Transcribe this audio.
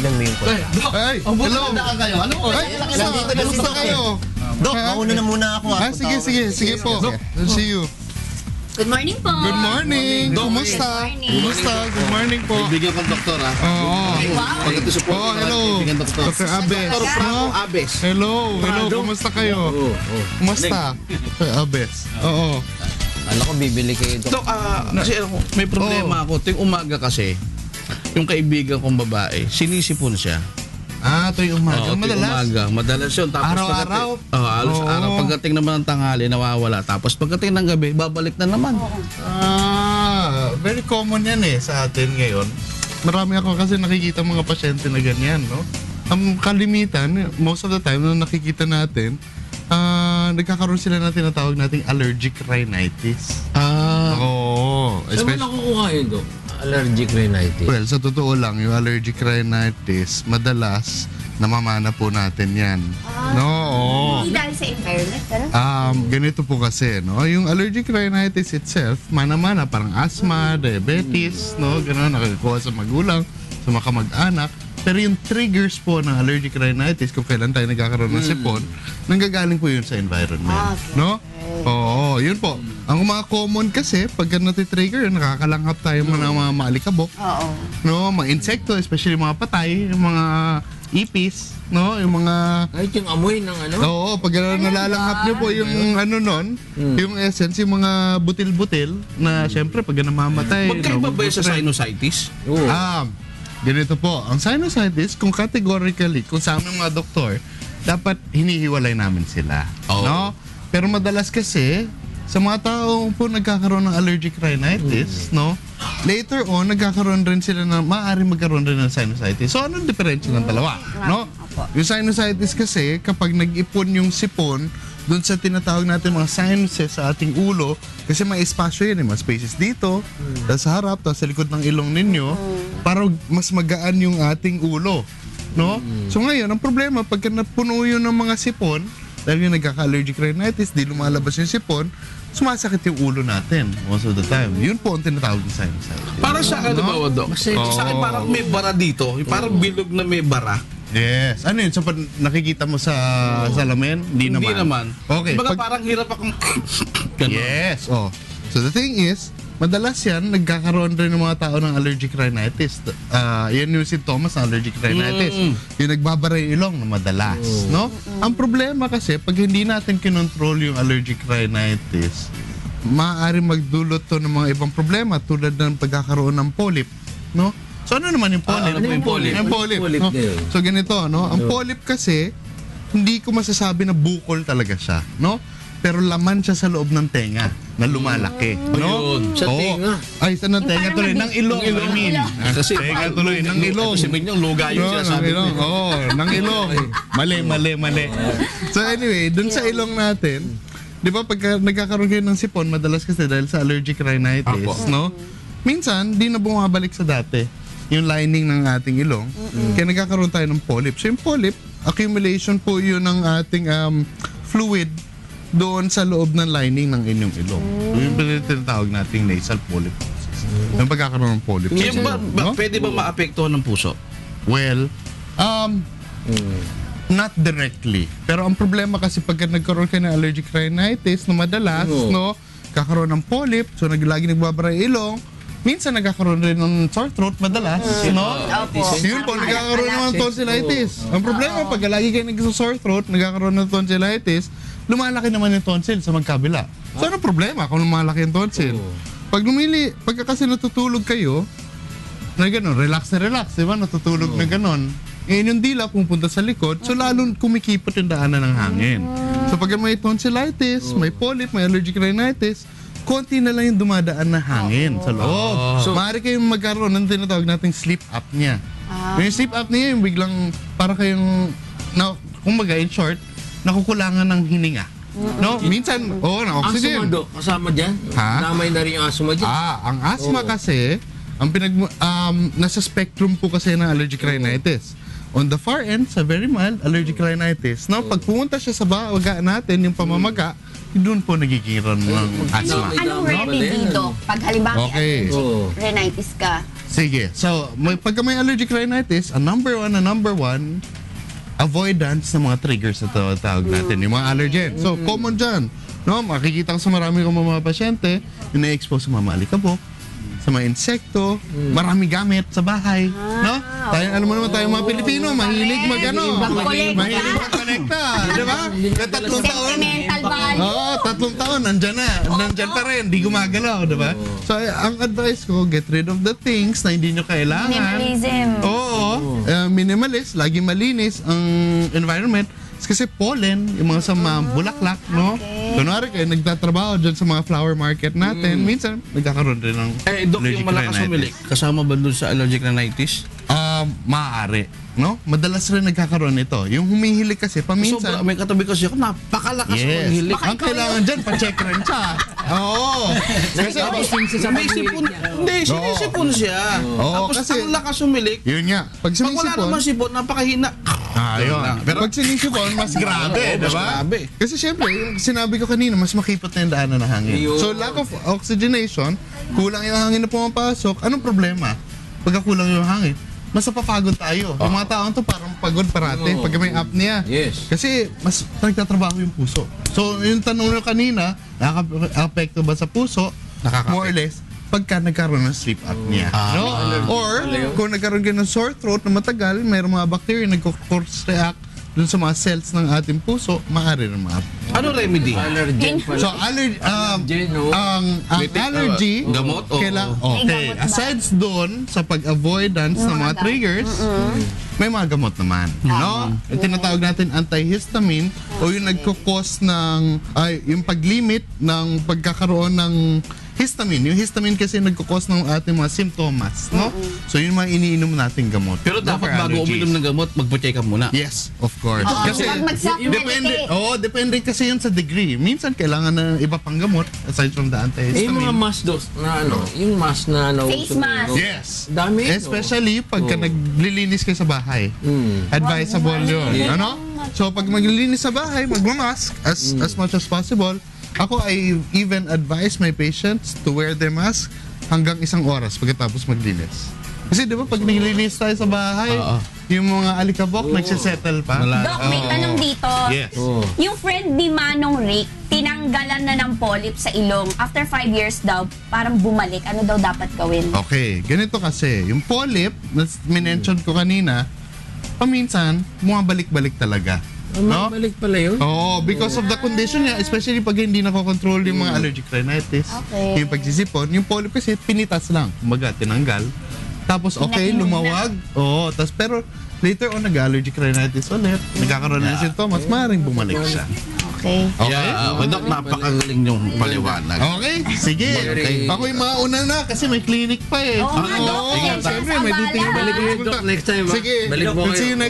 tignan mo yung Ay, kontra. Dok, Ay, ang buti hello. nandaan kayo. Ano po? Ay, Nandito na si kamusta Doc, kayo? Dok, mauna na muna ako. Ah, sige po. I'll see you. Good morning po. Good morning. Kumusta? Kumusta? Good morning po. Bigyan kong doktor, ha? Oo. Pagdating sa Oh, hello. Bigyan doktor. Dr. Abes. Dr. Franco No? Abes. Hello. Kumusta kayo? Kumusta? Dr. Abes. Oo. Alam ko, bibili kayo, Dok. Dok, kasi may problema ako. Ting umaga kasi, yung kaibigan kong babae, sinisipon siya. Ah, ito yung umaga. Oo, tuwing umaga. Madalas yun. Tapos Araw-araw? Halos Oo. araw. Pagdating naman ng tanghali, nawawala. Tapos pagdating ng gabi, babalik na naman. Very common yan sa atin ngayon. Marami ako kasi nakikita mga pasyente na ganyan, no? Ang kalimitan, most of the time na nakikita natin, nagkakaroon sila na tinatawag nating allergic rhinitis. Oo. Saan mo nakukuha yun, Dok? Allergic rhinitis. Well, sa totoo lang, yung allergic rhinitis, madalas namamana po natin yan. No, oo. Hindi dahil sa environment, pero Ganito po kasi, no? Yung allergic rhinitis itself, mana-mana, parang asthma, diabetes, no? Gano'n, nakikuha sa magulang, sa mga kamag-anak. Pero yung triggers po ng allergic rhinitis, kung kailan tayo nagkakaroon ng sipon, nanggagaling po yun sa environment. No? Oo, yun po. Ang mga common kasi, pagka natitrigger, nakakalanghap tayo ng mga maalikabok. oo. No? Mga insekto, especially mga patay, yung mga ipis, no? Yung mga... Kahit yung amoy ng ano? Oo, pag nalalanghap niyo po yung ano nun, yung essence, yung mga butil-butil, na syempre pag namamatay... Magkaiba ba yun sa sinusitis? Oo. Ganito po, ang sinusitis, kung categorically, kung sa aming mga doktor, dapat hinihiwalay namin sila. Oo. No? Pero madalas kasi, sa mga tao po nagkakaroon ng allergic rhinitis, no? Later on, nagkakaroon rin sila na maaaring magkaroon rin ng sinusitis. So, anong diferensya ng dalawa? No? Yung sinusitis kasi, kapag nag-ipon yung sipon, doon sa tinatawag natin mga sinuses sa ating ulo, kasi may espasyo yan, mga spaces dito, tapos sa harap, tapos sa likod ng ilong ninyo, para mas magaan yung ating ulo. No? So ngayon, ang problema, pagka napuno yun ng mga sipon, dahil yung nagkaka-allergic rhinitis, di lumalabas yung sipon, sumasakit yung ulo natin most of the time. Yun po ang tinatawag ng sinusitis. Parang sa akin, ba, Dok? Sa akin parang may bara dito. Parang bilog na may bara. Yes. Ano yun? So, pag nakikita mo sa salamin? Hindi naman. Hindi naman. Okay. Baga parang hirap akong... Ganun. Yes. Oh. So, the thing is, madalas yan, nagkakaroon rin ng mga tao ng allergic rhinitis. Yan yung symptoms ng allergic rhinitis. Yung nagbabara yung ilong na madalas. No? Ang problema kasi, pag hindi natin kinontrol yung allergic rhinitis, maaaring magdulot to ng mga ibang problema tulad ng pagkakaroon ng polyp. No? So, ano naman yung polyp? ano yung polyp? Yung polyp. Polyp No? din. So, ganito, no? Ang polyp kasi, hindi ko masasabi na bukol talaga siya. No? Pero laman siya sa loob ng tenga na lumalaki. No? Ayun. Sa Oo. tenga. Ay, sa ng tenga parang tuloy. Ng ilong, I mean. Kasi Tenga tuloy, ng ilong. Kasi may niyang luga yun No, siya ng sabi ilong. ko. Oo, ng ilong. Mali. So anyway, dun sa ilong natin, di ba pagka nagkakaroon kayo ng sipon, madalas kasi dahil sa allergic rhinitis, Apo. no? Minsan, di na bumabalik sa dati yung lining ng ating ilong. Kaya nagkakaroon tayo ng polyp. So yung polyp, accumulation po yun ng ating fluid doon sa loob ng lining ng inyong ilong. So, yung tinatawag nating nasal polyposis. Yung pagkakaroon ng polyp. Kaya No? pwede ba maapektuhan ng puso? Well, not directly. Pero ang problema kasi pagka nagkaroon kayo ng allergic rhinitis na madalas, no, kakaroon ng polyp, so lagi nagbabara yung ilong, minsan nagkakaroon rin ng sore throat madalas, no? Yun po, nagkakaroon ng tonsillitis. Ang problema, pag lagi kayo nag-sore throat, nagkakaroon ng tonsillitis, lumalaki naman yung tonsil sa magkabila. So, ano problema kung lumalaki yung tonsil? Pagka kasi natutulog kayo, na gano'n, relax, di ba? Natutulog na gano'n. Ngayon yung dila pumunta sa likod, so lalong kumikipot yung daanan ng hangin. So pag may tonsillitis, may polyp, may allergic rhinitis, konti na lang yung dumadaan na hangin sa loob. So, maaari kayong magkaroon ng tinatawag nating sleep apnea. Yung sleep apnea, yung biglang para kayong, kumbaga in short, nakukulangan ng hininga. No? Minsan, ng oxygen. Asthma, Dok. Kasama dyan? Ha? Damay na rin yung asthma dyan. Ang asthma kasi, nasa spectrum po kasi ng allergic rhinitis. On the far end, sa very mild allergic rhinitis. No? Pag pumunta siya sa baga natin, yung pamamaga, doon po nagigiran ng asthma. Anong remedy, Doc? Pag halimbawa Okay. may allergic rhinitis ka, Sige. So, pagka may allergic rhinitis, ang number one, avoidance ng mga triggers na tawag natin, yung mga allergen. So, common dyan. No? Makikita ko sa marami kong mga pasyente, yung na-expose sa mga alikabok, sa mga insekto, marami gamit sa bahay. No? Tayo, alam mo naman tayo mga Pilipino, mahilig Magkolekta. mahilig magkolekta. Di ba? Na 3 taon. Sentimental value. Oo, 3 taon, nandyan na. Nandyan pa rin, di gumagalaw, di ba? So, ang advice ko, get rid of the things na hindi nyo kailangan. Minimalism. Oo, minimalist, lagi malinis ang environment. Kasi pollen, yung mga sa mga bulaklak, no? Kunwari kayo, nagtatrabaho dyan sa mga flower market natin, minsan nagkakaroon rin ng Dok, allergic yung malakas rhinitis. humilik, kasama ba dun sa allergic rhinitis? Maaari, no? Madalas rin nagkakaroon ito. Yung humihilik kasi, paminsan... Sobra, may katabi kasi ako, napakalakas Yes. humihilik. Ang kailangan dyan, pa-check rin siya. Oo. Kasi, May sipon, hindi, sinisipon siya. Oo, Tapos kasi- ang lakas humilik, yun nga. Pag pag wala sumisipon, naman sipon, napakahina. ayun. lang. Pero pag sinisipon, mas grabe, Oo, di mas ba? grabe. Kasi syempre, yung sinabi ko kanina, mas makipot na yung daanan ng hangin. Ayun. So, lack of oxygenation, kulang yung hangin na pumapasok, anong problema? Pagka kulang yung hangin, mas napapagod tayo. Yung mga taong to parang pagod parate Oo. pag may apnea. Yes. Kasi mas nagtatrabaho yung puso. So, yung tanong nyo kanina, nakaka-apekto ba sa puso? Nakaka-apekto. More or less, pagka nagkaroon ng sleep apnea. No? Or, kung nagkaroon ka ng sore throat na matagal, mayroong mga bacteria nag-course react dun sa mga cells ng ating puso, maaari rin ma-apnea. Ano remedy? Allergen pala. So, allergy, no? ang allergy, gamot o- okay. May gamot ba? Aside doon sa pag-avoidance ng mga triggers, may mga gamot naman. No? Yung tinatawag natin antihistamine o yung nagkukos ng, yung pag-limit ng pagkakaroon ng histamine. Yung histamine kasi nagkukos ng ating mga simptomas. No? So, yun mga iniinom nating gamot. Pero No, dapat for bago allergies. uminom ng gamot, magpa-check up muna. Yes, of course. Oo, Kasi pag mag-self-medicate. depende kasi yun sa degree. Minsan kailangan na iba pang gamot aside from the Eh, antihistamine. yung mga mask dos na ano, yung mask na ano. Face mask. Yes. Dami. Especially pagka Oo. naglilinis kayo sa bahay. Advisable yun. Ano? So pag maglilinis sa bahay, magmamask as much as possible. Ako, I even advise my patients to wear their mask hanggang 1 oras pagkatapos maglinis. Kasi di ba pag naglilinis tayo sa bahay, yung mga alikabok nagsisettle pa. Doc, may tanong dito. Yes. Oh. Yung friend ni Manong Rick, tinanggalan na ng polyp sa ilong. After 5 years daw, parang bumalik. Ano daw dapat gawin? Okay, ganito kasi. Yung polyp, na minention ko kanina, paminsan, bumabalik-balik talaga. No? Balik pala yun. Oo, because of the condition niya, especially pag hindi nakokontrol yung mga allergic rhinitis, Okay. yung pagsisipon, yung polyp kasi pinitas lang, kumbaga tinanggal. Tapos okay, Pinainom lumawag. Oo, tapos pero later on nag-allergic rhinitis ulit, nagkakaroon ng sintomas, maaaring bumalik siya. Okay. Okay? Dok, napakagaling yung paliwanag. Okay, sige. Okay. Ako yung mauna na kasi may clinic pa eh. Oo nga, Doc. Oo, Pasensya siyempre, sa may abala. duty. Balik ulit, Doc, next time, ha? Sige, Balik po we'll see kayo. you next